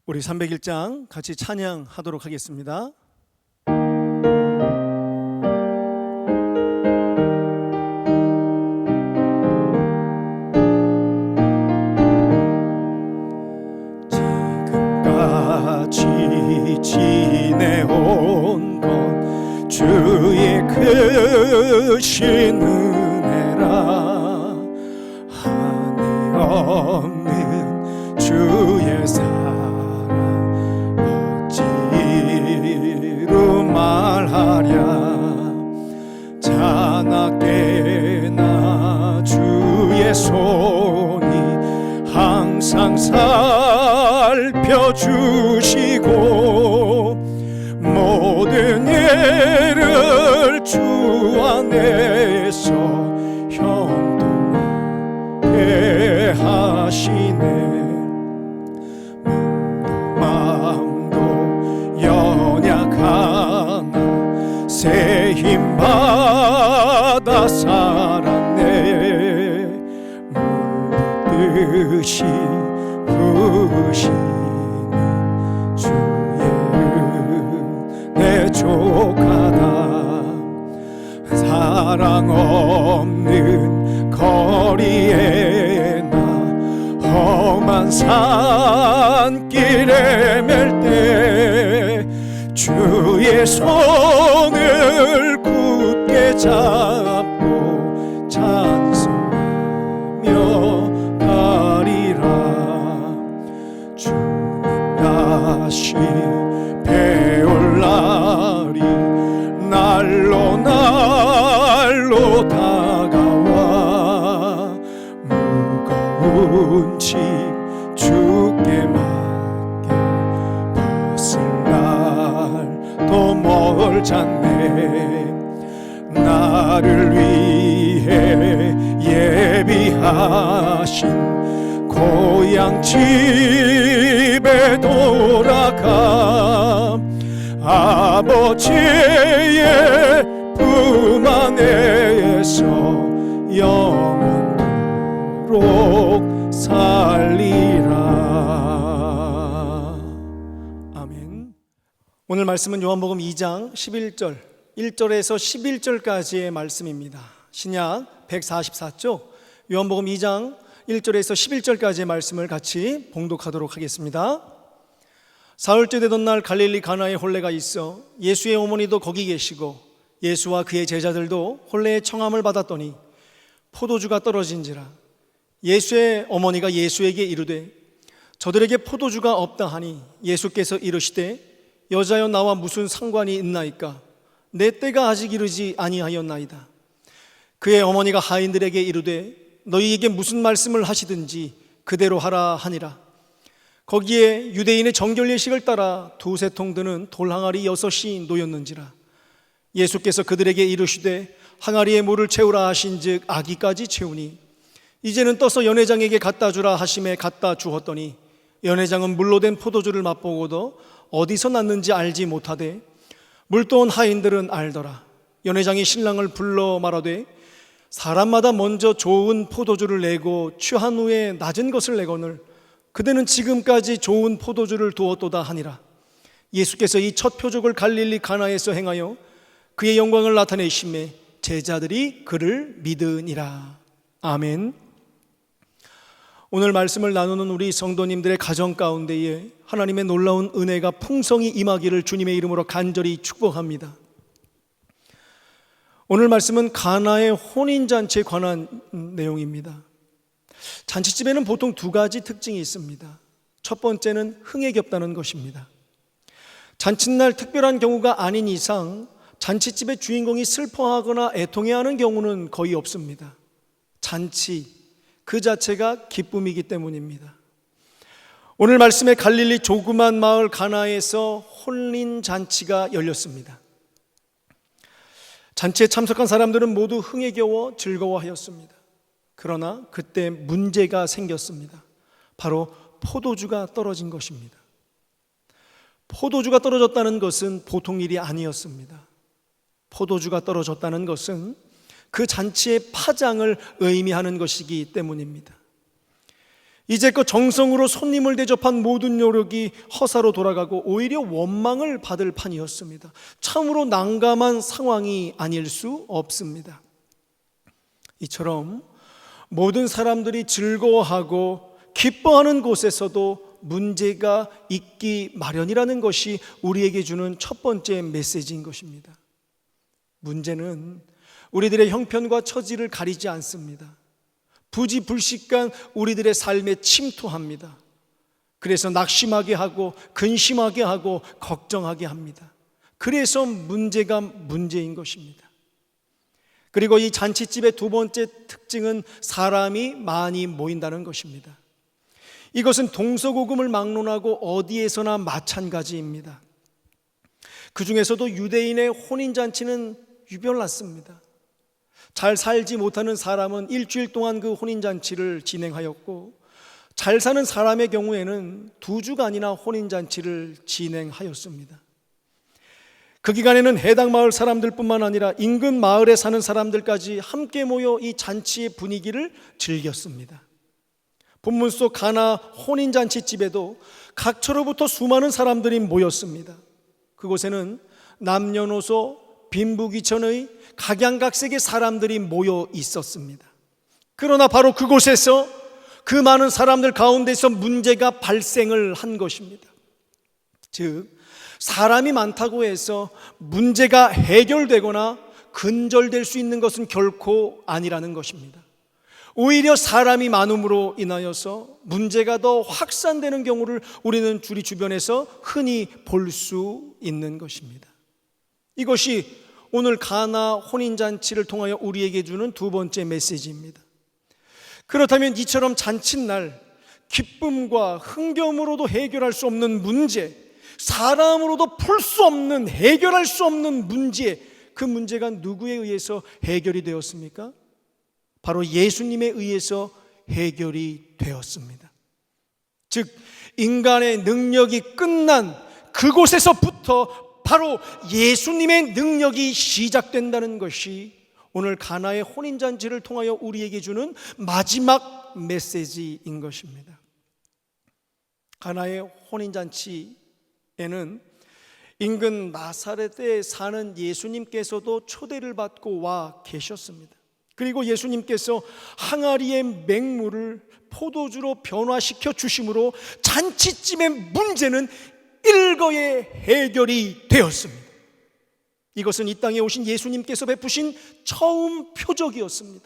우리 301장 같이 찬양하도록 하겠습니다. 지금까지 지내온 것 주의 크신 은혜라. 한이 없는 주의 사랑 어찌로 말하랴. 자나깨나 주의 손이 항상 살펴주시고 모든 일을 주 안에서 형통하게 하시네. 마음도 연약하나 새 힘 받아 살았네. 물듯이 부으시는 주의 은혜 족하다. 사랑 없는 거리에나 험한 산길에 맬 때 주의 손을 굳게 잡고 찬송하며 가리라. 주님 다시 배올 날이 날로 날로 다가와. 무거운 짐 주께 맡겨 벗을 날도 멀잖네. 나를 위해 예비하신 고향 집에 돌아가. 아버지의 품 안에서 영원토록 살리라. 아멘. 오늘 말씀은 요한복음 2장 11절 1절에서 11절까지의 말씀입니다. 신약 144쪽 요한복음 2장 1절에서 11절까지의 말씀을 같이 봉독하도록 하겠습니다. 사흘째 되던 날 갈릴리 가나에 혼례가 있어 예수의 어머니도 거기 계시고 예수와 그의 제자들도 혼례의 청함을 받았더니 포도주가 떨어진지라. 예수의 어머니가 예수에게 이르되 저들에게 포도주가 없다 하니 예수께서 이르시되 여자여 나와 무슨 상관이 있나이까. 내 때가 아직 이르지 아니하였나이다. 그의 어머니가 하인들에게 이르되 너희에게 무슨 말씀을 하시든지 그대로 하라 하니라. 거기에 유대인의 정결 예식을 따라 두세 통 드는 돌 항아리 6이 놓였는지라. 예수께서 그들에게 이르시되 항아리에 물을 채우라 하신즉 아기까지 채우니 이제는 떠서 연회장에게 갖다 주라 하심에 갖다 주었더니 연회장은 물로 된 포도주를 맛보고도 어디서 났는지 알지 못하되 물도온 하인들은 알더라. 연회장이 신랑을 불러 말하되 사람마다 먼저 좋은 포도주를 내고 취한 후에 낮은 것을 내거늘 그대는 지금까지 좋은 포도주를 두었도다 하니라. 예수께서 이 첫 표적을 갈릴리 가나에서 행하여 그의 영광을 나타내심에 제자들이 그를 믿으니라. 아멘. 오늘 말씀을 나누는 우리 성도님들의 가정 가운데에 하나님의 놀라운 은혜가 풍성히 임하기를 주님의 이름으로 간절히 축복합니다. 오늘 말씀은 가나의 혼인잔치에 관한 내용입니다. 잔치집에는 보통 두 가지 특징이 있습니다. 첫 번째는 흥에 겹다는 것입니다. 잔칫날 특별한 경우가 아닌 이상 잔치집의 주인공이 슬퍼하거나 애통해하는 경우는 거의 없습니다. 잔치 그 자체가 기쁨이기 때문입니다. 오늘 말씀의 갈릴리 조그만 마을 가나에서 혼인 잔치가 열렸습니다. 잔치에 참석한 사람들은 모두 흥에 겨워 즐거워하였습니다. 그러나 그때 문제가 생겼습니다. 바로 포도주가 떨어진 것입니다. 포도주가 떨어졌다는 것은 보통 일이 아니었습니다. 포도주가 떨어졌다는 것은 그 잔치의 파장을 의미하는 것이기 때문입니다. 이제껏 정성으로 손님을 대접한 모든 노력이 허사로 돌아가고 오히려 원망을 받을 판이었습니다. 참으로 난감한 상황이 아닐 수 없습니다. 이처럼 모든 사람들이 즐거워하고 기뻐하는 곳에서도 문제가 있기 마련이라는 것이 우리에게 주는 첫 번째 메시지인 것입니다. 문제는 우리들의 형편과 처지를 가리지 않습니다. 부지불식간 우리들의 삶에 침투합니다. 그래서 낙심하게 하고 근심하게 하고 걱정하게 합니다. 그래서 문제가 문제인 것입니다. 그리고 이 잔치집의 두 번째 특징은 사람이 많이 모인다는 것입니다. 이것은 동서고금을 막론하고 어디에서나 마찬가지입니다. 그 중에서도 유대인의 혼인잔치는 유별났습니다. 잘 살지 못하는 사람은 일주일 동안 그 혼인잔치를 진행하였고, 잘 사는 사람의 경우에는 2주간이나 혼인잔치를 진행하였습니다. 그 기간에는 해당 마을 사람들뿐만 아니라 인근 마을에 사는 사람들까지 함께 모여 이 잔치의 분위기를 즐겼습니다. 본문 속 가나 혼인잔치집에도 각처로부터 수많은 사람들이 모였습니다. 그곳에는 남녀노소 빈부귀천의 각양각색의 사람들이 모여 있었습니다. 그러나 바로 그곳에서 그 많은 사람들 가운데서 문제가 발생을 한 것입니다. 즉, 사람이 많다고 해서 문제가 해결되거나 근절될 수 있는 것은 결코 아니라는 것입니다. 오히려 사람이 많음으로 인하여서 문제가 더 확산되는 경우를 우리는 우리 주변에서 흔히 볼 수 있는 것입니다. 이것이 오늘 가나 혼인잔치를 통하여 우리에게 주는 두 번째 메시지입니다. 그렇다면 이처럼 잔칫날 기쁨과 흥겨움으로도 해결할 수 없는 문제, 사람으로도 풀 수 없는, 해결할 수 없는 문제, 그 문제가 누구에 의해서 해결이 되었습니까? 바로 예수님에 의해서 해결이 되었습니다. 즉, 인간의 능력이 끝난 그곳에서부터 바로 예수님의 능력이 시작된다는 것이 오늘 가나의 혼인잔치를 통하여 우리에게 주는 마지막 메시지인 것입니다. 가나의 혼인잔치에는 인근 나사렛에 사는 예수님께서도 초대를 받고 와 계셨습니다. 그리고 예수님께서 항아리의 맹물을 포도주로 변화시켜 주심으로 잔치집의 문제는 일거에 해결이 되었습니다. 이것은 이 땅에 오신 예수님께서 베푸신 처음 표적이었습니다.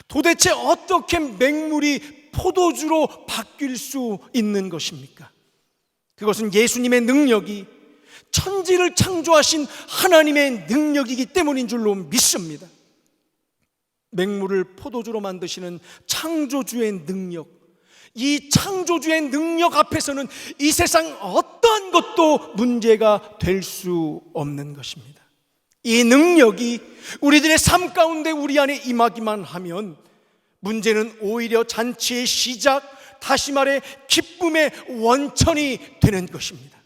도대체 어떻게 맹물이 포도주로 바뀔 수 있는 것입니까? 그것은 예수님의 능력이 천지를 창조하신 하나님의 능력이기 때문인 줄로 믿습니다. 맹물을 포도주로 만드시는 창조주의 능력, 이 창조주의 능력 앞에서는 이 세상 어떤 것도 문제가 될 수 없는 것입니다. 이 능력이 우리들의 삶 가운데 우리 안에 임하기만 하면 문제는 오히려 잔치의 시작, 다시 말해 기쁨의 원천이 되는 것입니다.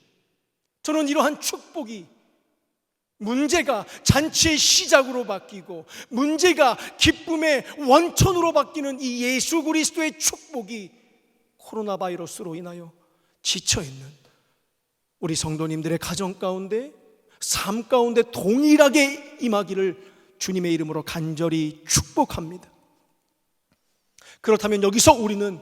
저는 이러한 축복이, 문제가 잔치의 시작으로 바뀌고 문제가 기쁨의 원천으로 바뀌는 이 예수 그리스도의 축복이 코로나 바이러스로 인하여 지쳐있는 우리 성도님들의 가정 가운데, 삶 가운데 동일하게 임하기를 주님의 이름으로 간절히 축복합니다. 그렇다면 여기서 우리는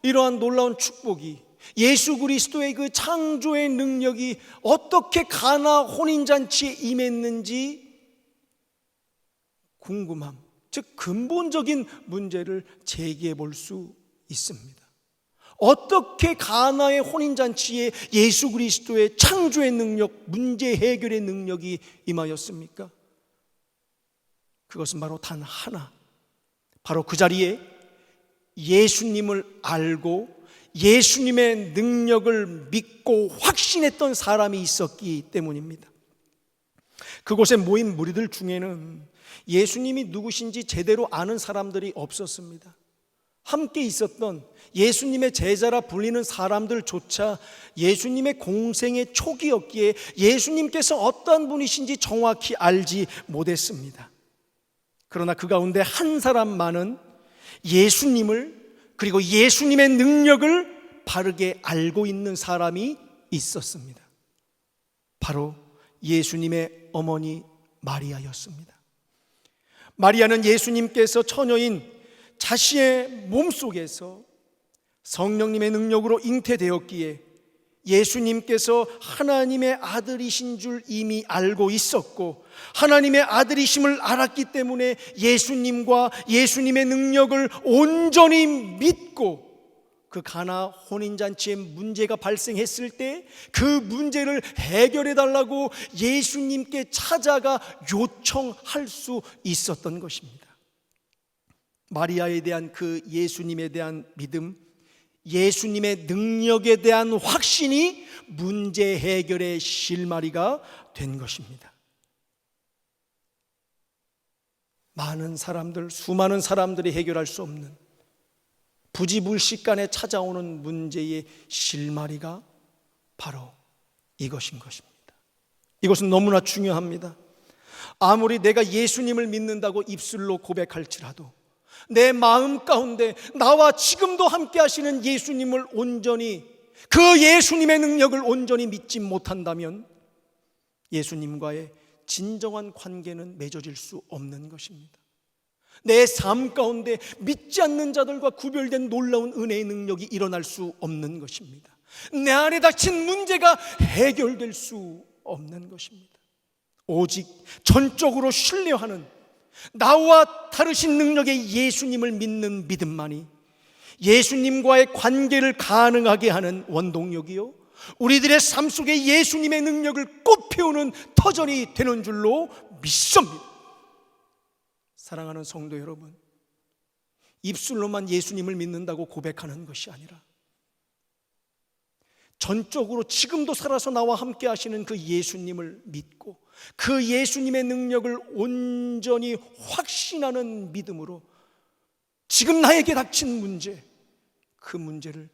이러한 놀라운 축복이, 예수 그리스도의 그 창조의 능력이 어떻게 가나 혼인잔치에 임했는지 궁금함, 즉 근본적인 문제를 제기해 볼 수 있습니다. 어떻게 가나의 혼인잔치에 예수 그리스도의 창조의 능력, 문제 해결의 능력이 임하였습니까? 그것은 바로 단 하나, 바로 그 자리에 예수님을 알고 예수님의 능력을 믿고 확신했던 사람이 있었기 때문입니다. 그곳에 모인 무리들 중에는 예수님이 누구신지 제대로 아는 사람들이 없었습니다. 함께 있었던 예수님의 제자라 불리는 사람들조차 예수님의 공생의 초기였기에 예수님께서 어떠한 분이신지 정확히 알지 못했습니다. 그러나 그 가운데 한 사람만은 예수님을 그리고 예수님의 능력을 바르게 알고 있는 사람이 있었습니다. 바로 예수님의 어머니 마리아였습니다. 마리아는 예수님께서 처녀인 자신의 몸속에서 성령님의 능력으로 잉태되었기에 예수님께서 하나님의 아들이신 줄 이미 알고 있었고, 하나님의 아들이심을 알았기 때문에 예수님과 예수님의 능력을 온전히 믿고, 그 가나 혼인잔치에 문제가 발생했을 때 그 문제를 해결해 달라고 예수님께 찾아가 요청할 수 있었던 것입니다. 마리아에 대한 그 예수님에 대한 믿음, 예수님의 능력에 대한 확신이 문제 해결의 실마리가 된 것입니다. 많은 사람들, 수많은 사람들이 해결할 수 없는 부지불식간에 찾아오는 문제의 실마리가 바로 이것인 것입니다. 이것은 너무나 중요합니다. 아무리 내가 예수님을 믿는다고 입술로 고백할지라도 내 마음 가운데 나와 지금도 함께 하시는 예수님을 온전히, 그 예수님의 능력을 온전히 믿지 못한다면 예수님과의 진정한 관계는 맺어질 수 없는 것입니다. 내 삶 가운데 믿지 않는 자들과 구별된 놀라운 은혜의 능력이 일어날 수 없는 것입니다. 내 안에 닥친 문제가 해결될 수 없는 것입니다. 오직 전적으로 신뢰하는, 나와 다르신 능력의 예수님을 믿는 믿음만이 예수님과의 관계를 가능하게 하는 원동력이요, 우리들의 삶 속에 예수님의 능력을 꽃피우는 터전이 되는 줄로 믿습니다. 사랑하는 성도 여러분, 입술로만 예수님을 믿는다고 고백하는 것이 아니라 전적으로 지금도 살아서 나와 함께 하시는 그 예수님을 믿고 그 예수님의 능력을 온전히 확신하는 믿음으로 지금 나에게 닥친 문제, 그 문제를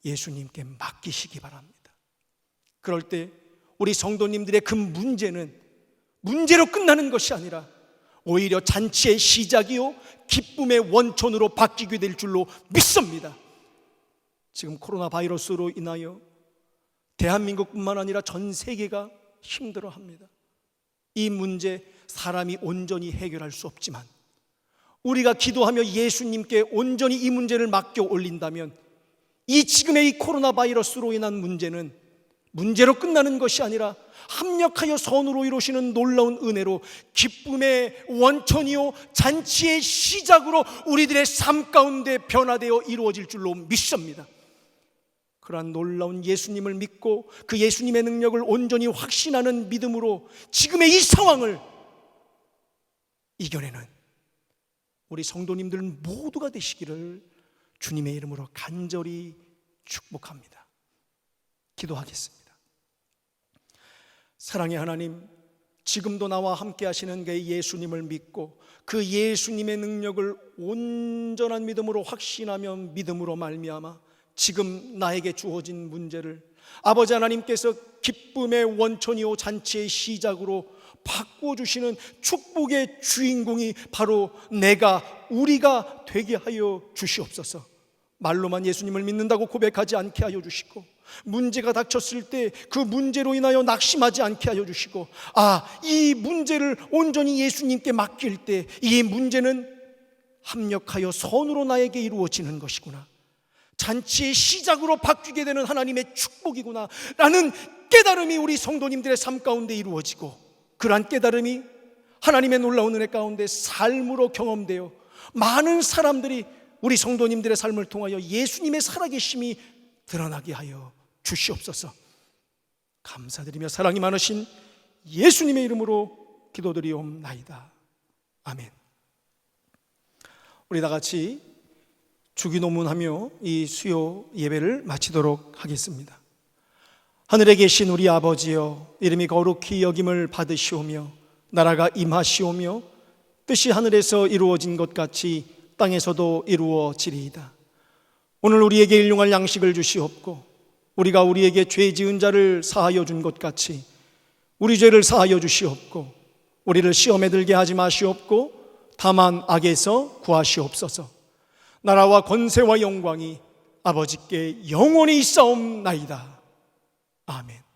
예수님께 맡기시기 바랍니다. 그럴 때 우리 성도님들의 그 문제는 문제로 끝나는 것이 아니라 오히려 잔치의 시작이요 기쁨의 원천으로 바뀌게 될 줄로 믿습니다. 지금 코로나 바이러스로 인하여 대한민국뿐만 아니라 전 세계가 힘들어합니다. 이 문제 사람이 온전히 해결할 수 없지만 우리가 기도하며 예수님께 온전히 이 문제를 맡겨 올린다면 이 지금의 이 코로나 바이러스로 인한 문제는 문제로 끝나는 것이 아니라 합력하여 선으로 이루시는 놀라운 은혜로 기쁨의 원천이요 잔치의 시작으로 우리들의 삶 가운데 변화되어 이루어질 줄로 믿습니다. 그러한 놀라운 예수님을 믿고 그 예수님의 능력을 온전히 확신하는 믿음으로 지금의 이 상황을 이겨내는 우리 성도님들 모두가 되시기를 주님의 이름으로 간절히 축복합니다. 기도하겠습니다. 사랑의 하나님, 지금도 나와 함께 하시는 그 예수님을 믿고 그 예수님의 능력을 온전한 믿음으로 확신하며 믿음으로 말미암아 지금 나에게 주어진 문제를 아버지 하나님께서 기쁨의 원천이요 잔치의 시작으로 바꿔주시는 축복의 주인공이 바로 우리가 되게 하여 주시옵소서. 말로만 예수님을 믿는다고 고백하지 않게 하여 주시고 문제가 닥쳤을 때 그 문제로 인하여 낙심하지 않게 하여 주시고 이 문제를 온전히 예수님께 맡길 때 이 문제는 합력하여 선으로 나에게 이루어지는 것이구나, 잔치의 시작으로 바뀌게 되는 하나님의 축복이구나 라는 깨달음이 우리 성도님들의 삶 가운데 이루어지고 그러한 깨달음이 하나님의 놀라운 은혜 가운데 삶으로 경험되어 많은 사람들이 우리 성도님들의 삶을 통하여 예수님의 살아계심이 드러나게 하여 주시옵소서. 감사드리며 사랑이 많으신 예수님의 이름으로 기도드리옵나이다. 아멘. 우리 다 같이 주기도문하며 이 수요 예배를 마치도록 하겠습니다. 하늘에 계신 우리 아버지여, 이름이 거룩히 여김을 받으시오며 나라가 임하시오며 뜻이 하늘에서 이루어진 것 같이 땅에서도 이루어지리이다. 오늘 우리에게 일용할 양식을 주시옵고 우리가 우리에게 죄 지은 자를 사하여 준 것 같이 우리 죄를 사하여 주시옵고 우리를 시험에 들게 하지 마시옵고 다만 악에서 구하시옵소서. 나라와 권세와 영광이 아버지께 영원히 있사옵나이다. 아멘.